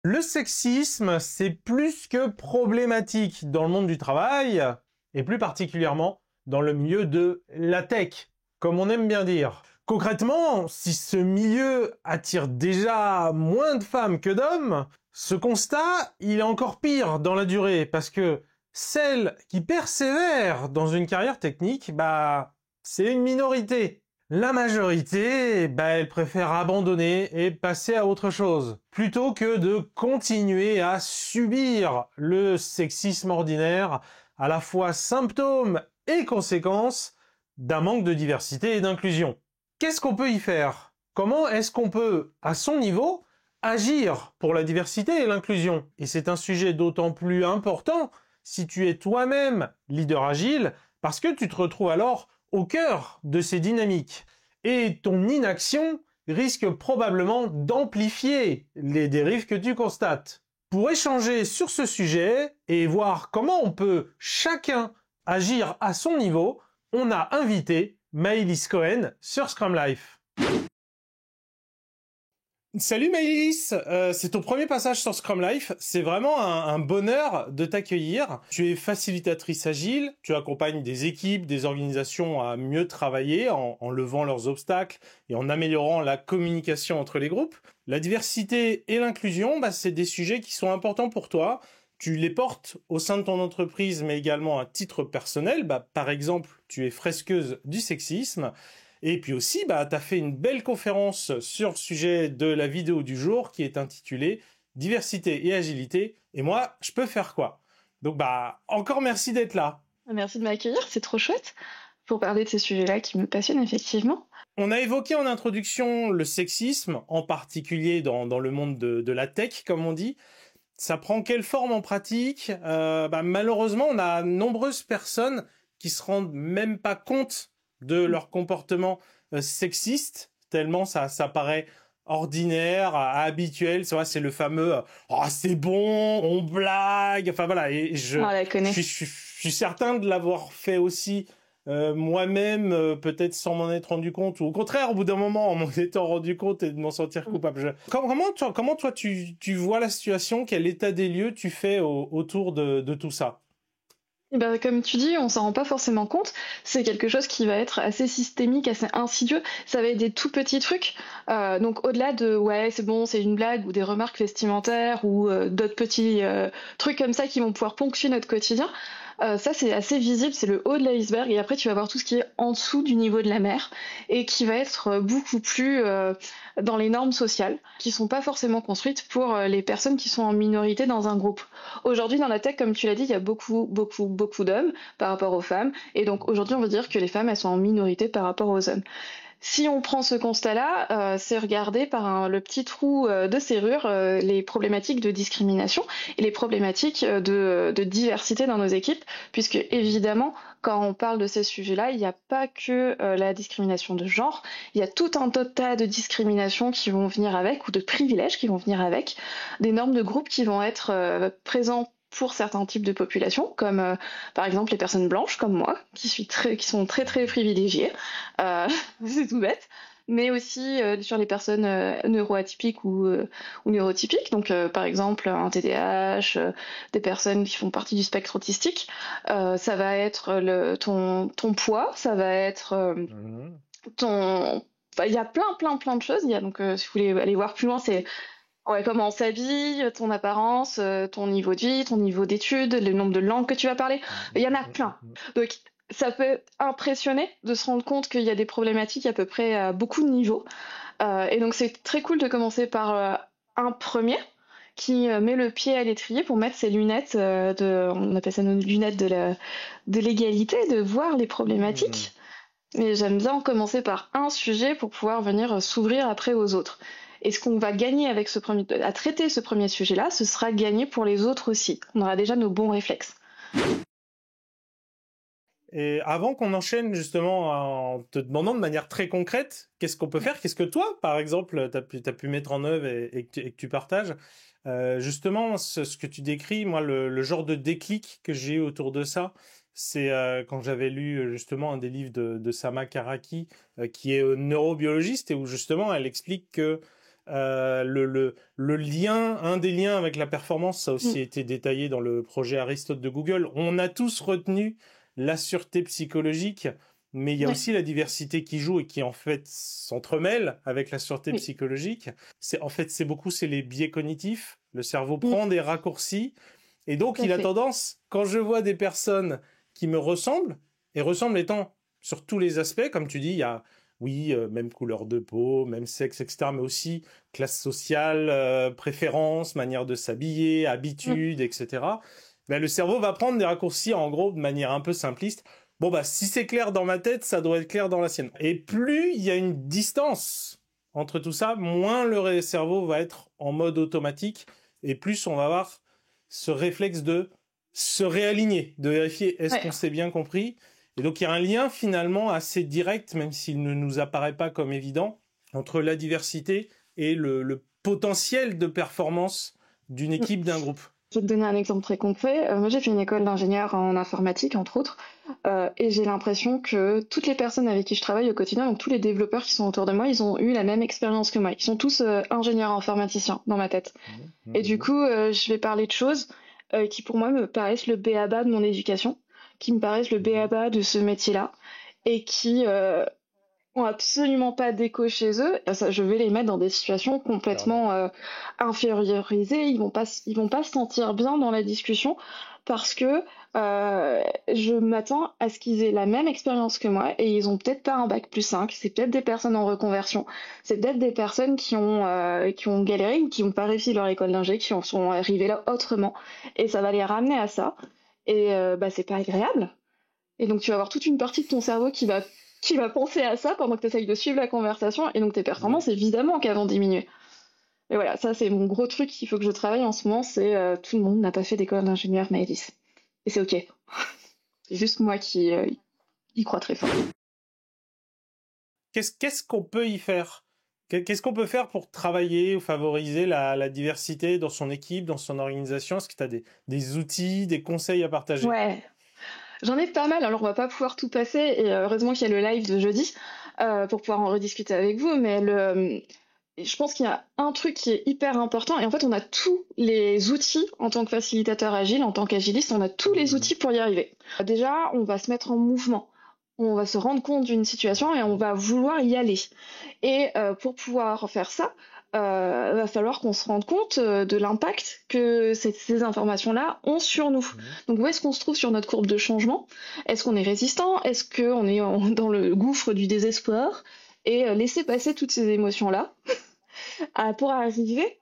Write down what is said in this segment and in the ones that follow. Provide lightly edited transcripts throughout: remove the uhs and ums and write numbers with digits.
Le sexisme, c'est plus que problématique dans le monde du travail, et plus particulièrement dans le milieu de la tech, comme on aime bien dire. Concrètement, si ce milieu attire déjà moins de femmes que d'hommes, ce constat, il est encore pire dans la durée, parce que celles qui persévèrent dans une carrière technique, c'est une minorité. La majorité, elle préfère abandonner et passer à autre chose, plutôt que de continuer à subir le sexisme ordinaire, à la fois symptôme et conséquence d'un manque de diversité et d'inclusion. Qu'est-ce qu'on peut y faire? Comment est-ce qu'on peut, à son niveau, agir pour la diversité et l'inclusion? Et c'est un sujet d'autant plus important si tu es toi-même leader agile, parce que tu te retrouves alors au cœur de ces dynamiques. Et ton inaction risque probablement d'amplifier les dérives que tu constates. Pour échanger sur ce sujet et voir comment on peut chacun agir à son niveau, on a invité Maëlys Cohen sur Scrum Life. Salut Maëlys, c'est ton premier passage sur Scrum Life, c'est vraiment un bonheur de t'accueillir. Tu es facilitatrice agile, tu accompagnes des équipes, des organisations à mieux travailler en levant leurs obstacles et en améliorant la communication entre les groupes. La diversité et l'inclusion, c'est des sujets qui sont importants pour toi. Tu les portes au sein de ton entreprise, mais également à titre personnel. Par exemple, tu es fresqueuse du sexisme. Et puis aussi, tu as fait une belle conférence sur le sujet de la vidéo du jour qui est intitulée « Diversité et agilité ». Et moi, je peux faire quoi? Donc, encore merci d'être là. Merci de m'accueillir, c'est trop chouette pour parler de ces sujets-là qui me passionnent effectivement. On a évoqué en introduction le sexisme, en particulier dans le monde de la tech, comme on dit. Ça prend quelle forme en pratique? Malheureusement, on a nombreuses personnes qui se rendent même pas compte de leur comportement sexiste, tellement ça paraît ordinaire, habituel. C'est le fameux « Oh, c'est bon, on blague ». Enfin voilà, et je suis certain de l'avoir fait aussi moi-même, peut-être sans m'en être rendu compte, ou au contraire, au bout d'un moment, en m'en étant rendu compte et de m'en sentir coupable. Comment toi, tu vois la situation? Quel état des lieux tu fais autour de tout ça? Comme tu dis, on s'en rend pas forcément compte. C'est quelque chose qui va être assez systémique, assez insidieux. Ça va être des tout petits trucs. Donc au-delà de ouais, c'est bon, c'est une blague ou des remarques vestimentaires ou d'autres petits trucs comme ça qui vont pouvoir ponctuer notre quotidien. Ça c'est assez visible, c'est le haut de l'iceberg. Et après tu vas voir tout ce qui est en dessous du niveau de la mer et qui va être beaucoup plus dans les normes sociales, qui sont pas forcément construites pour les personnes qui sont en minorité dans un groupe. Aujourd'hui, dans la tech, comme tu l'as dit, il y a beaucoup d'hommes par rapport aux femmes. Et donc, aujourd'hui, on veut dire que les femmes, elles sont en minorité par rapport aux hommes. Si on prend ce constat-là, c'est regarder par le petit trou de serrure les problématiques de discrimination et les problématiques de diversité dans nos équipes, puisque évidemment, quand on parle de ces sujets-là, il n'y a pas que la discrimination de genre, il y a tout un tas de discriminations qui vont venir avec, ou de privilèges qui vont venir avec, des normes de groupe qui vont être présentes pour certains types de populations, comme par exemple les personnes blanches comme moi, qui sont très privilégiées, c'est tout bête, mais aussi sur les personnes neuroatypiques ou neurotypiques, donc par exemple un TDAH, des personnes qui font partie du spectre autistique. Ça va être ton poids, ça va être ton... Il y a plein de choses. Il y a donc, si vous voulez aller voir plus loin, c'est comment on s'habille, ton apparence, ton niveau de vie, ton niveau d'études, le nombre de langues que tu vas parler. Il y en a plein. Donc, ça peut impressionner de se rendre compte qu'il y a des problématiques à peu près à beaucoup de niveaux. Et donc, c'est très cool de commencer par un premier qui met le pied à l'étrier pour mettre ses lunettes on appelle ça nos lunettes de l'égalité, de voir les problématiques. Mais j'aime bien commencer par un sujet pour pouvoir venir s'ouvrir après aux autres. Et ce qu'on va gagner avec à traiter ce premier sujet-là, ce sera gagné pour les autres aussi. On aura déjà nos bons réflexes. Et avant qu'on enchaîne justement en te demandant de manière très concrète, qu'est-ce qu'on peut faire? Qu'est-ce que toi, par exemple, t'as pu mettre en œuvre et que tu partages? Justement, ce que tu décris, moi, le genre de déclic que j'ai eu autour de ça, c'est quand j'avais lu justement un des livres de Sama Karaki, qui est neurobiologiste, et où justement elle explique que Le lien, un des liens avec la performance, ça a aussi été détaillé dans le projet Aristote de Google. On a tous retenu la sûreté psychologique, mais il y a aussi la diversité qui joue et qui en fait s'entremêle avec la sûreté psychologique. C'est les biais cognitifs. Le cerveau prend des raccourcis et donc il a tendance, quand je vois des personnes qui me ressemblent, et ressemblent étant sur tous les aspects, comme tu dis, il y a même couleur de peau, même sexe, etc., mais aussi classe sociale, préférence, manière de s'habiller, habitude, etc. Ben, le cerveau va prendre des raccourcis, en gros, de manière un peu simpliste. Bon, bah, si c'est clair dans ma tête, ça doit être clair dans la sienne. Et plus il y a une distance entre tout ça, moins le cerveau va être en mode automatique, et plus on va avoir ce réflexe de se réaligner, de vérifier est-ce qu'on s'est bien compris. Et donc, il y a un lien finalement assez direct, même s'il ne nous apparaît pas comme évident, entre la diversité et le potentiel de performance d'une équipe, d'un groupe. Je vais te donner un exemple très concret. Moi, j'ai fait une école d'ingénieur en informatique, entre autres, et j'ai l'impression que toutes les personnes avec qui je travaille au quotidien, donc tous les développeurs qui sont autour de moi, ils ont eu la même expérience que moi. Ils sont tous ingénieurs informaticiens dans ma tête. Et du coup, je vais parler de choses qui, pour moi, me paraissent le b.a.-ba de mon éducation, qui me paraissent le b.a.-ba de ce métier-là, et qui ont absolument pas d'écho chez eux. Ça, je vais les mettre dans des situations complètement infériorisées. Ils vont pas se sentir bien dans la discussion parce que je m'attends à ce qu'ils aient la même expérience que moi et ils ont peut-être pas un bac+5. C'est peut-être des personnes en reconversion. C'est peut-être des personnes qui ont galéré ou qui ont pas réussi leur école d'ingé, qui en sont arrivées là autrement. Et ça va les ramener à ça. Et c'est pas agréable. Et donc tu vas avoir toute une partie de ton cerveau qui va penser à ça pendant que tu essayes de suivre la conversation, et donc tes performances, évidemment, qu'elles vont diminuer. Et voilà, ça c'est mon gros truc qu'il faut que je travaille en ce moment, c'est tout le monde n'a pas fait d'école d'ingénieur, Maëlys. Et c'est ok. C'est juste moi qui y crois très fort. Qu'est-ce qu'on peut y faire ? Qu'est-ce qu'on peut faire pour travailler ou favoriser la diversité dans son équipe, dans son organisation ? Est-ce que tu as des outils, des conseils à partager ? Ouais. J'en ai pas mal, alors on va pas pouvoir tout passer, et heureusement qu'il y a le live de jeudi pour pouvoir en rediscuter avec vous, mais je pense qu'il y a un truc qui est hyper important, et en fait on a tous les outils en tant que facilitateur agile, en tant qu'agiliste, on a tous les outils pour y arriver. Déjà, on va se mettre en mouvement, on va se rendre compte d'une situation et on va vouloir y aller. Et pour pouvoir faire ça, va falloir qu'on se rende compte de l'impact que ces informations-là ont sur nous. Donc où est-ce qu'on se trouve sur notre courbe de changement ? Est-ce qu'on est résistant ? Est-ce qu'on est dans le gouffre du désespoir ? Et laisser passer toutes ces émotions-là pour arriver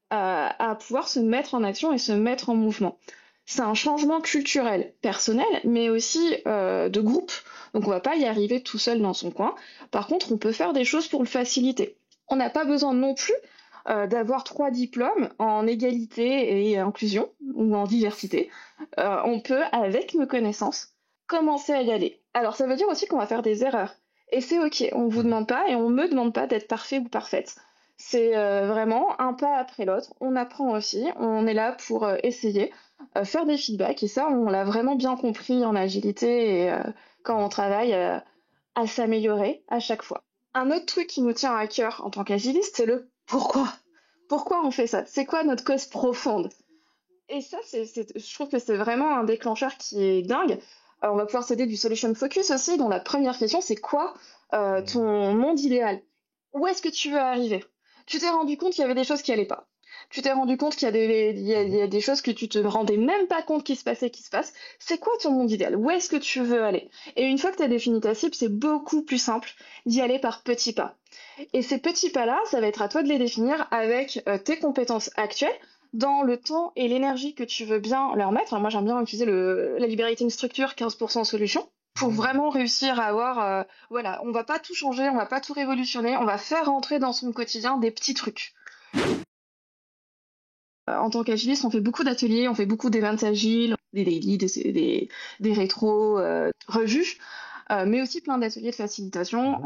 à pouvoir se mettre en action et se mettre en mouvement. C'est un changement culturel, personnel, mais aussi de groupe. Donc on va pas y arriver tout seul dans son coin. Par contre, on peut faire des choses pour le faciliter. On n'a pas besoin non plus d'avoir 3 diplômes en égalité et inclusion, ou en diversité. On peut, avec nos connaissances, commencer à y aller. Alors ça veut dire aussi qu'on va faire des erreurs. Et c'est ok, on vous demande pas et on me demande pas d'être parfait ou parfaite. C'est vraiment un pas après l'autre. On apprend aussi, on est là pour essayer, faire des feedbacks. Et ça, on l'a vraiment bien compris en agilité et quand on travaille à s'améliorer à chaque fois. Un autre truc qui nous tient à cœur en tant qu'agiliste, c'est le pourquoi. Pourquoi on fait ça ? C'est quoi notre cause profonde ? Et ça, je trouve que c'est vraiment un déclencheur qui est dingue. On va pouvoir s'aider du solution focus aussi, dont la première question, c'est quoi ton monde idéal ? Où est-ce que tu veux arriver ? Tu t'es rendu compte qu'il y avait des choses qui allaient pas. Tu t'es rendu compte qu'il y a des choses que tu te rendais même pas compte qui se passent. C'est quoi ton monde idéal ? Où est-ce que tu veux aller ? Et une fois que tu as défini ta cible, c'est beaucoup plus simple d'y aller par petits pas. Et ces petits pas-là, ça va être à toi de les définir avec tes compétences actuelles, dans le temps et l'énergie que tu veux bien leur mettre. Alors moi, j'aime bien utiliser la liberating structure 15% solution pour vraiment réussir à avoir... on va pas tout changer, on va pas tout révolutionner, on va faire rentrer dans son quotidien des petits trucs. En tant qu'agiliste, on fait beaucoup d'ateliers, on fait beaucoup d'événements agiles, des daily, des rétros, revues, mais aussi plein d'ateliers de facilitation.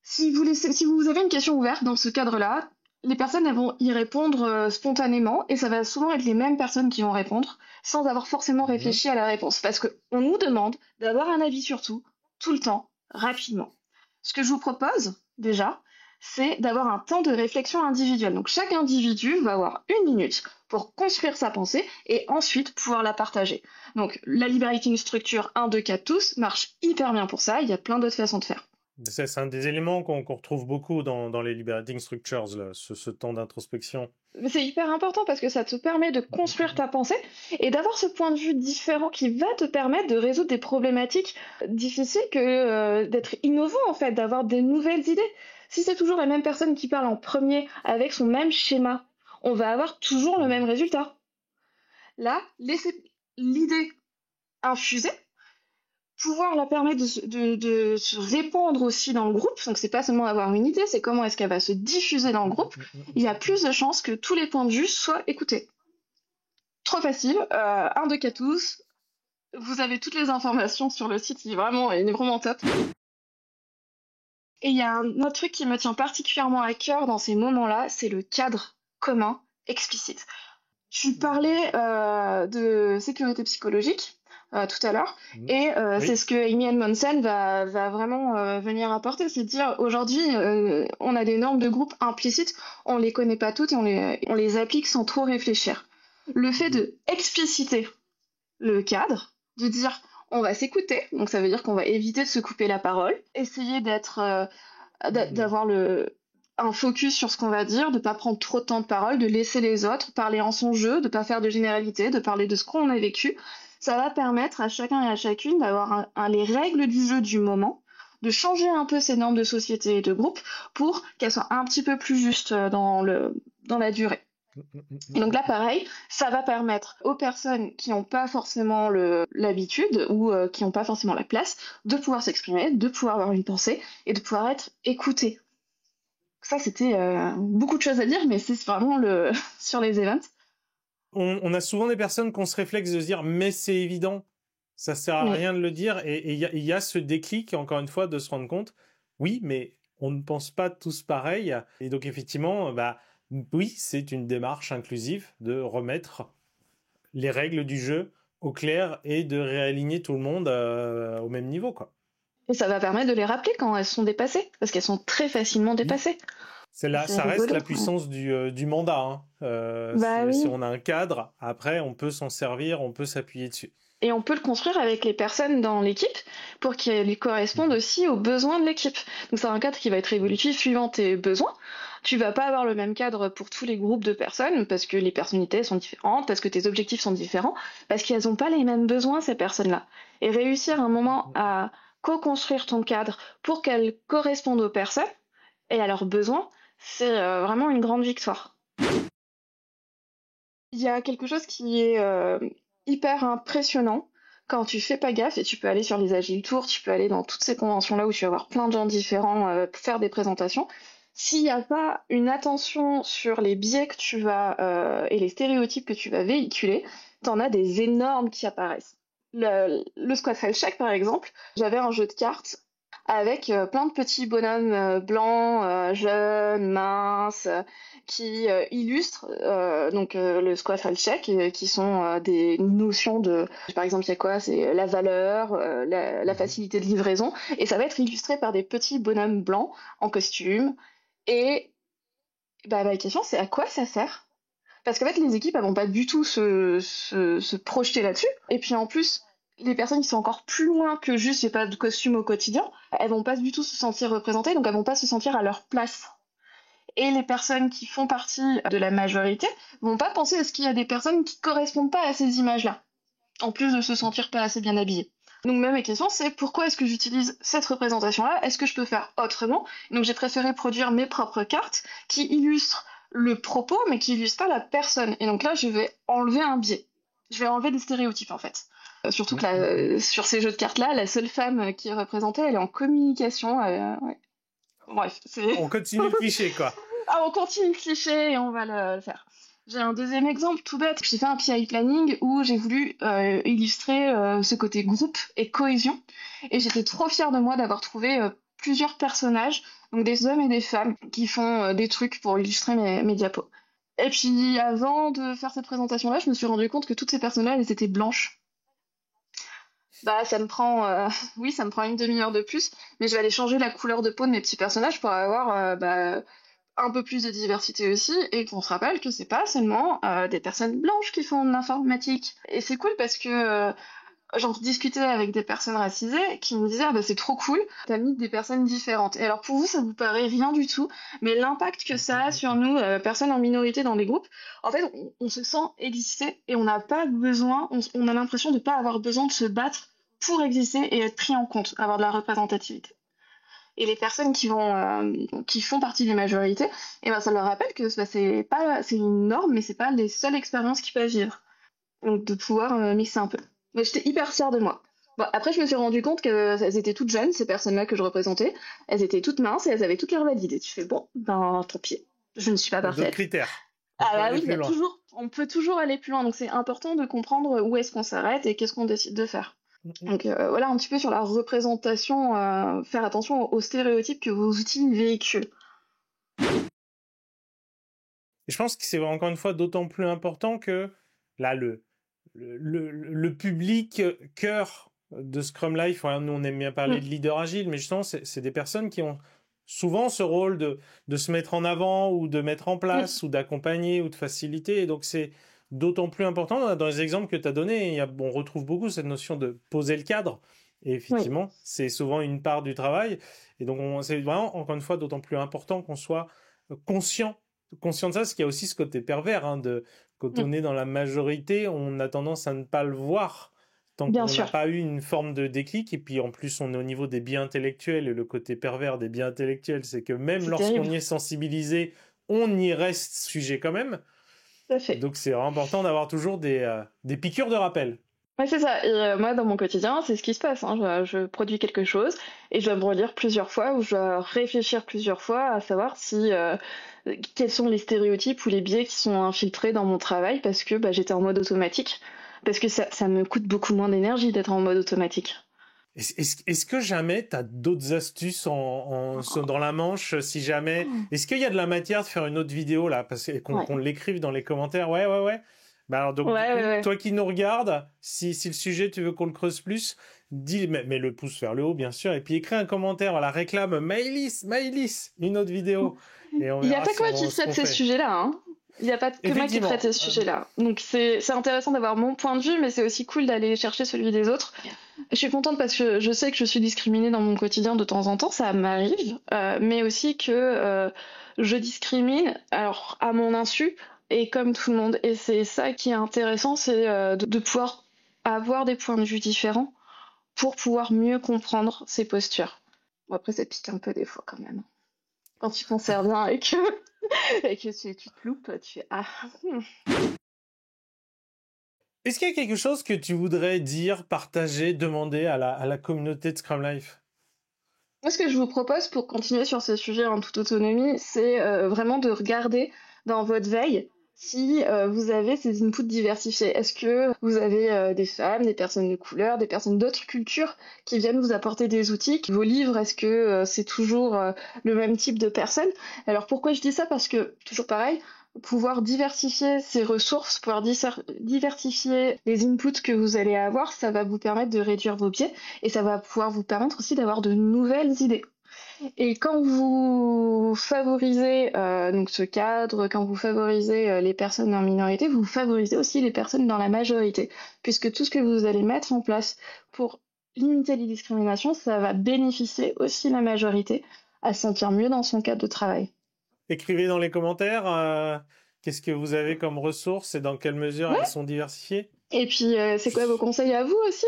Si vous avez une question ouverte dans ce cadre-là, les personnes elles vont y répondre spontanément, et ça va souvent être les mêmes personnes qui vont répondre, sans avoir forcément réfléchi à la réponse. Parce qu'on nous demande d'avoir un avis sur tout le temps, rapidement. Ce que je vous propose, déjà, c'est d'avoir un temps de réflexion individuelle. Donc chaque individu va avoir 1 minute pour construire sa pensée et ensuite pouvoir la partager. Donc la liberating structure 1, 2, 4, tous marche hyper bien pour ça. Il y a plein d'autres façons de faire. C'est un des éléments qu'on retrouve beaucoup dans les liberating structures, là, ce temps d'introspection. Mais c'est hyper important parce que ça te permet de construire ta pensée et d'avoir ce point de vue différent qui va te permettre de résoudre des problématiques difficiles que d'être innovant en fait, d'avoir des nouvelles idées. Si c'est toujours la même personne qui parle en premier avec son même schéma, on va avoir toujours le même résultat. Là, laisser l'idée infuser, pouvoir la permettre de se répandre aussi dans le groupe. Donc c'est pas seulement avoir une idée, c'est comment est-ce qu'elle va se diffuser dans le groupe. Il y a plus de chances que tous les points de vue soient écoutés. Trop facile, 1, 2, 4 tous. Vous avez toutes les informations sur le site, il est vraiment top. Et il y a un autre truc qui me tient particulièrement à cœur dans ces moments-là, c'est le cadre commun explicite. Je parlais de sécurité psychologique tout à l'heure, et Oui. c'est ce que Amy Edmondson va vraiment venir apporter, c'est de dire aujourd'hui on a des normes de groupe implicites, on les connaît pas toutes et on les applique sans trop réfléchir. Le fait de expliciter le cadre, de dire on va s'écouter, donc ça veut dire qu'on va éviter de se couper la parole, essayer d'avoir un focus sur ce qu'on va dire, de pas prendre trop de temps de parole, de laisser les autres parler en son jeu, de pas faire de généralité, de parler de ce qu'on a vécu. Ça va permettre à chacun et à chacune d'avoir les règles du jeu du moment, de changer un peu ces normes de société et de groupe pour qu'elles soient un petit peu plus justes dans la durée. Et donc là, pareil, ça va permettre aux personnes qui n'ont pas forcément l'habitude ou qui n'ont pas forcément la place de pouvoir s'exprimer, de pouvoir avoir une pensée et de pouvoir être écoutées. Ça, c'était beaucoup de choses à dire, mais c'est vraiment sur les events. On a souvent des personnes qui ont ce réflexe de se dire « mais c'est évident, ça sert à rien de le dire » et il y a ce déclic, encore une fois, de se rendre compte « oui, mais on ne pense pas tous pareil » et donc effectivement, oui, c'est une démarche inclusive de remettre les règles du jeu au clair et de réaligner tout le monde au même niveau, quoi. Et ça va permettre de les rappeler quand elles sont dépassées, parce qu'elles sont très facilement dépassées. Ça reste la puissance du mandat. Si on a un cadre, après on peut s'en servir, on peut s'appuyer dessus. Et on peut le construire avec les personnes dans l'équipe pour qu'elles correspondent aussi aux besoins de l'équipe. Donc c'est un cadre qui va être évolutif suivant tes besoins. Tu vas pas avoir le même cadre pour tous les groupes de personnes parce que les personnalités sont différentes, parce que tes objectifs sont différents, parce qu'elles n'ont pas les mêmes besoins, ces personnes-là. Et réussir un moment à co-construire ton cadre pour qu'elles correspondent aux personnes et à leurs besoins, c'est vraiment une grande victoire. Il y a quelque chose qui est hyper impressionnant quand tu fais pas gaffe, et tu peux aller sur les Agile Tours, tu peux aller dans toutes ces conventions-là où tu vas voir plein de gens différents faire des présentations. S'il n'y a pas une attention sur les biais que tu vas et les stéréotypes que tu vas véhiculer, t'en as des énormes qui apparaissent. Le Squad File Check, par exemple, j'avais un jeu de cartes avec plein de petits bonhommes blancs, jeunes, minces, qui illustrent donc le Squad File Check, qui sont des notions de, par exemple, il y a quoi? C'est la valeur, la facilité de livraison, et ça va être illustré par des petits bonhommes blancs en costume. Et ma question, c'est à quoi ça sert? Parce qu'en fait, les équipes, elles vont pas du tout se projeter là-dessus. Et puis en plus, les personnes qui sont encore plus loin que juste j'ai pas de costume au quotidien, elles vont pas du tout se sentir représentées, donc elles vont pas se sentir à leur place. Et les personnes qui font partie de la majorité vont pas penser à ce qu'il y a des personnes qui correspondent pas à ces images-là, en plus de se sentir pas assez bien habillées. Donc même ma question, c'est pourquoi est-ce que j'utilise cette représentation-là? Est-ce que je peux faire autrement? Donc j'ai préféré produire mes propres cartes qui illustrent le propos, mais qui illustrent pas la personne. Et donc là, je vais enlever un biais. Je vais enlever des stéréotypes, en fait. Surtout que sur ces jeux de cartes-là, la seule femme qui est représentée, elle est en communication. Ouais. Bref, on continue le cliché, quoi. On continue le cliché et on va le faire. J'ai un deuxième exemple tout bête. J'ai fait un PI planning où j'ai voulu illustrer ce côté groupe et cohésion. Et j'étais trop fière de moi d'avoir trouvé plusieurs personnages, donc des hommes et des femmes, qui font des trucs pour illustrer mes diapos. Et puis avant de faire cette présentation-là, je me suis rendu compte que toutes ces personnes-là, elles étaient blanches. Bah, ça me prend, oui, ça me prend une demi-heure de plus, mais je vais aller changer la couleur de peau de mes petits personnages pour avoir un peu plus de diversité aussi, et qu'on se rappelle que c'est pas seulement des personnes blanches qui font de l'informatique. Et c'est cool parce que j'en discutais avec des personnes racisées qui me disaient ah bah c'est trop cool, t'as mis des personnes différentes. Et alors pour vous ça vous paraît rien du tout, mais l'impact que ça a sur nous, personnes en minorité dans les groupes, en fait on se sent exister et on n'a pas besoin, on a l'impression de pas avoir besoin de se battre pour exister et être pris en compte, avoir de la représentativité. Et les personnes qui font partie des majorités, et ben ça leur rappelle que c'est une norme, mais c'est pas les seules expériences qu'ils peuvent vivre. Donc de pouvoir mixer un peu. Mais j'étais hyper fière de moi. Bon, après, je me suis rendu compte qu'elles étaient toutes jeunes, ces personnes-là que je représentais. Elles étaient toutes minces et elles avaient toutes l'air valides. Et tu fais, bon, ben, tant pis. Je ne suis pas D'autres parfaite. critères. Ah bah oui, Plus loin. on peut toujours aller plus loin. Donc c'est important de comprendre où est-ce qu'on s'arrête et qu'est-ce qu'on décide de faire. Donc voilà un petit peu sur la représentation, faire attention aux stéréotypes que vos outils véhiculent. Et je pense que c'est encore une fois d'autant plus important que là, le public cœur de Scrum Life, ouais, nous on aime bien parler de leader agile, mais justement c'est des personnes qui ont souvent ce rôle de se mettre en avant ou de mettre en place ou d'accompagner ou de faciliter, et donc c'est d'autant plus important. Dans les exemples que tu as donnés, on retrouve beaucoup cette notion de poser le cadre, et effectivement c'est souvent une part du travail, et donc c'est vraiment encore une fois d'autant plus important qu'on soit conscient de ça, parce qu'il y a aussi ce côté pervers, quand on est dans la majorité, on a tendance à ne pas le voir tant qu'on n'a pas eu une forme de déclic. Et puis en plus, on est au niveau des biais intellectuels, et le côté pervers des biais intellectuels, c'est que même lorsqu'on y est sensibilisé, on y reste sujet quand même. Tout à fait. Donc c'est vraiment important d'avoir toujours des piqûres de rappel. Ouais, c'est ça. Et moi, dans mon quotidien, c'est ce qui se passe. Je produis quelque chose et je dois me relire plusieurs fois, ou je dois réfléchir plusieurs fois à savoir quels sont les stéréotypes ou les biais qui sont infiltrés dans mon travail, parce que j'étais en mode automatique. Parce que ça me coûte beaucoup moins d'énergie d'être en mode automatique. Est-ce que jamais tu as d'autres astuces dans la manche, si jamais... Est-ce qu'il y a de la matière de faire une autre vidéo, là, parce qu'on l'écrive dans les commentaires? Ouais. Bah alors, donc, toi qui nous regardes, si le sujet, tu veux qu'on le creuse plus, dis, mets le pouce vers le haut, bien sûr, et puis écris un commentaire, voilà, réclame Maëlys, une autre vidéo. Et il n'y a pas que moi qui traite ces sujets-là, hein. Il n'y a pas que moi qui traite ces sujets-là. Donc c'est intéressant d'avoir mon point de vue, mais c'est aussi cool d'aller chercher celui des autres. Je suis contente parce que je sais que je suis discriminée dans mon quotidien de temps en temps, ça m'arrive, mais aussi que je discrimine, alors à mon insu, et comme tout le monde. Et c'est ça qui est intéressant, c'est de pouvoir avoir des points de vue différents pour pouvoir mieux comprendre ses postures. Bon, après, ça pique un peu des fois quand même. Quand tu t'en sers bien et que tu te loupes, tu fais ah. Est-ce qu'il y a quelque chose que tu voudrais dire, partager, demander à la communauté de Scrum Life? Moi, ce que je vous propose pour continuer sur ce sujet en toute autonomie, c'est vraiment de regarder dans votre veille si vous avez ces inputs diversifiés. Est-ce que vous avez des femmes, des personnes de couleur, des personnes d'autres cultures qui viennent vous apporter des outils? Vos livres, est-ce que c'est toujours le même type de personnes? Alors pourquoi je dis ça? Parce que, toujours pareil, pouvoir diversifier ces ressources, pouvoir diversifier les inputs que vous allez avoir, ça va vous permettre de réduire vos biais et ça va pouvoir vous permettre aussi d'avoir de nouvelles idées. Et quand vous favorisez donc ce cadre, quand vous favorisez les personnes en minorité, vous favorisez aussi les personnes dans la majorité, puisque tout ce que vous allez mettre en place pour limiter les discriminations, ça va bénéficier aussi la majorité à se sentir mieux dans son cadre de travail. Écrivez dans les commentaires qu'est-ce que vous avez comme ressources et dans quelle mesure elles sont diversifiées. Et puis, c'est quoi vos conseils à vous aussi?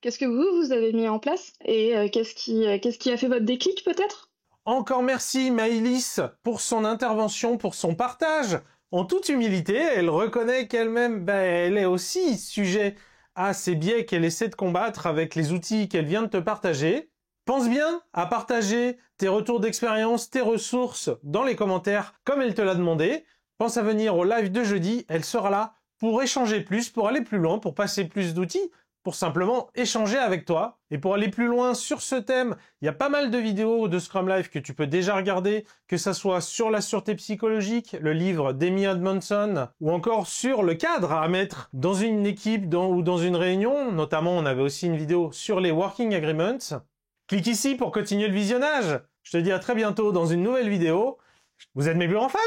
Qu'est-ce que vous avez mis en place? Et qu'est-ce qui a fait votre déclic peut-être? Encore merci Maëlys pour son intervention, pour son partage. En toute humilité, elle reconnaît qu'elle-même, elle est aussi sujet à ces biais qu'elle essaie de combattre avec les outils qu'elle vient de te partager. Pense bien à partager tes retours d'expérience, tes ressources dans les commentaires comme elle te l'a demandé. Pense à venir au live de jeudi, elle sera là pour échanger plus, pour aller plus loin, pour passer plus d'outils pour simplement échanger avec toi. Et pour aller plus loin sur ce thème, il y a pas mal de vidéos de Scrum Life que tu peux déjà regarder, que ça soit sur la sûreté psychologique, le livre d'Amy Edmondson, ou encore sur le cadre à mettre dans une équipe ou dans une réunion. Notamment, on avait aussi une vidéo sur les Working Agreements. Clique ici pour continuer le visionnage. Je te dis à très bientôt dans une nouvelle vidéo. Vous êtes mes plus grands fans!